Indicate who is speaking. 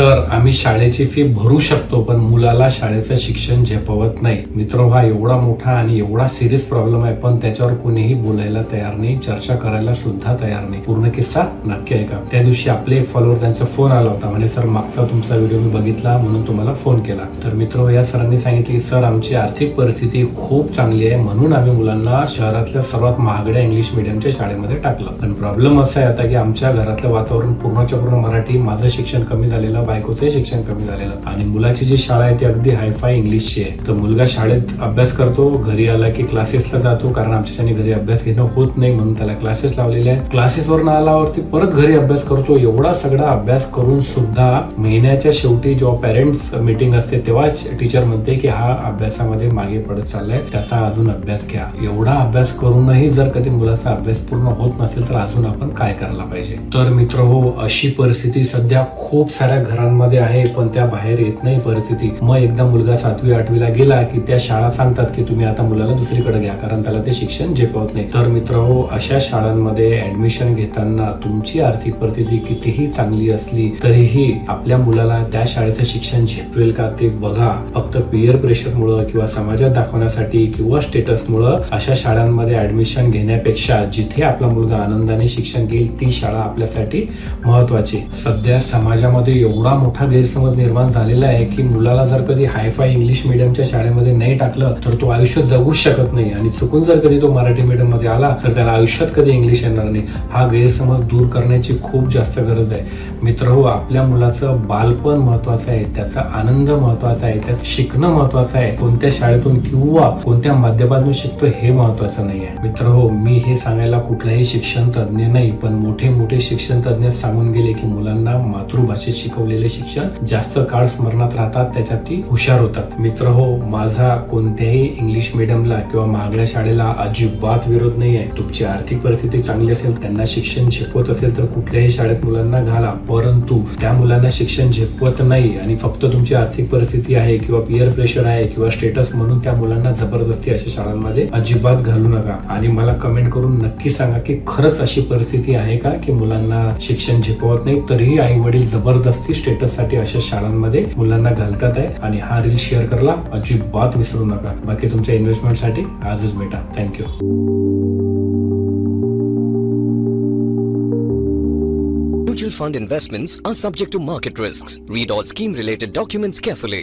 Speaker 1: Sir आम्ही शाळेची fee भरू शकतो पण मुलाला शाळेचं शिक्षण झेपवत नाही. मित्र हा एवढा मोठा आणि एवढा सिरियस प्रॉब्लेम आहे पण त्याच्यावर कोणीही बोलायला तयार नाही, चर्चा करायला सुद्धा तयार नाही. पूर्ण किस्सा नक्की आहे का? त्या दिवशी आपले एक फॉलोअर त्यांचा फोन आला होता म्हणे सर मागचा तुमचा व्हिडिओ मी बघितला म्हणून तुम्हाला फोन केला. तर मित्र या सरांनी सांगितले की सर आमची आर्थिक परिस्थिती खूप चांगली आहे म्हणून आम्ही मुलांना शहरातल्या सर्वात महागड्या इंग्लिश मीडियमच्या शाळेमध्ये टाकलं. पण प्रॉब्लेम असा आहे आता की आमच्या घरातलं वातावरण पूर्णच्या पूर्ण मराठी, माझं शिक्षण कमी झालेलं, बायकोचंही शिक्षण कमी झालेलं आणि मुलाची जी शाळा आहे ती अगदी हायफाय इंग्लिशची आहे. तर मुलगा शाळेत अभ्यास करतो, घरी आला की क्लासेसला जातो कारण आमच्याच्याने घरी अभ्यास घेणं होत नाही म्हणून त्याला क्लासेस लावलेले आहेत. क्लासेसवरून आल्यावरती परत घरी अभ्यास करतो. एवढा सगळा अभ्यास करून सुद्धा महिन्याच्या शेवटी जेव्हा पेरेंट्स मीटिंग असते तेव्हाच टीचर म्हणते की हा अभ्यासामध्ये मागे पडत चाललाय, त्याचा अजून अभ्यास घ्या. एवढा अभ्यास करूनही जर कधी मुलाचा अभ्यास पूर्ण होत नसेल तर अजून आपण काय करायला पाहिजे? तर मित्र हो, अशी परिस्थिती सध्या खूप साऱ्या घरांमध्ये आहे पण त्या बाहेर येत नाही परिस्थिती. मग एकदा मुलगा 7वी 8वीला गेला की त्या शाळा सांगतात की तुम्ही आता मुलाला दुसरीकडे घ्या कारण त्याला ते शिक्षण झेपवत नाही. तर मित्र हो, अशा शाळांमध्ये ऍडमिशन घेताना तुमची आर्थिक परिस्थिती कितीही चांगली असली तरीही आपल्या मुलाला त्या शाळेचं शिक्षण झेपवेल का ते बघा. फक्त पीअर प्रेशरमुळे किंवा समाजात दाखवण्यासाठी किंवा स्टेटसमुळे अशा शाळांमध्ये ऍडमिशन घेण्यापेक्षा जिथे आपला मुलगा आनंदाने शिक्षण घेईल ती शाळा आपल्यासाठी महत्वाची. सध्या समाजामध्ये एवढा मोठा गैरसमज निर्माण झालेला आहे की मुलाला जर कधी हायफाय इंग्लिश मीडियमच्या शाळेमध्ये नाही टाकलं तर तो आयुष्य जगूच शकत नाही आणि चुकून जर कधी तो मराठी मीडियम मध्ये आला तर त्याला आयुष्यात कधी इंग्लिश येणार नाही. हा गैरसमज दूर करण्याची खूप जास्त गरज आहे. मित्र हो, आपल्या मुलाचं बालपण महत्वाचं आहे, त्याचा आनंद महत्वाचा आहे, त्यात शिकणं महत्वाचं आहे. कोणत्या शाळेतून किंवा कोणत्या माध्यमातून शिकतो हे महत्वाचं नाही आहे. मित्र हो, मी हे सांगायला कुठलाही शिक्षण तज्ञ नाही पण मोठे मोठे शिक्षण तज्ञ सांगून गेले की मुलांना मातृभाषेत शिकवलेले शिक्षण जास्त काळ स्मरणात राहतात, त्याच्यात ती हुशार होतात. मित्र हो, माझा कोणत्याही इंग्लिश मीडियमला किंवा महागड्या शाळेला अजिबात विरोध नाही आहे. तुमची आर्थिक परिस्थिती चांगली असेल, त्यांना शिक्षण झेपवत असेल तर कुठल्याही शाळेत मुलांना घाला. परंतु त्या मुलांना शिक्षण झेपवत नाही आणि फक्त तुमची आर्थिक परिस्थिती आहे किंवा पीअर प्रेशर आहे किंवा स्टेटस म्हणून त्या मुलांना जबरदस्ती अशा शाळांमध्ये अजिबात घालू नका. आणि मला कमेंट करून नक्की सांगा की खरंच अशी परिस्थिती आहे का की मुलांना शिक्षण झेपवत नाही तरीही आई वडील जबरदस्ती स्टेटस साठी अशा शाळांमध्ये मुलांना घालतात आहे. आणि हा रील शेअर करायला अजिबात विसरू नका. बाकी तुमच्या इन्व्हेस्टमेंट साठी आजच भेटा. Thank you.
Speaker 2: Mutual fund investments are subject to market risks. Read all scheme related documents carefully.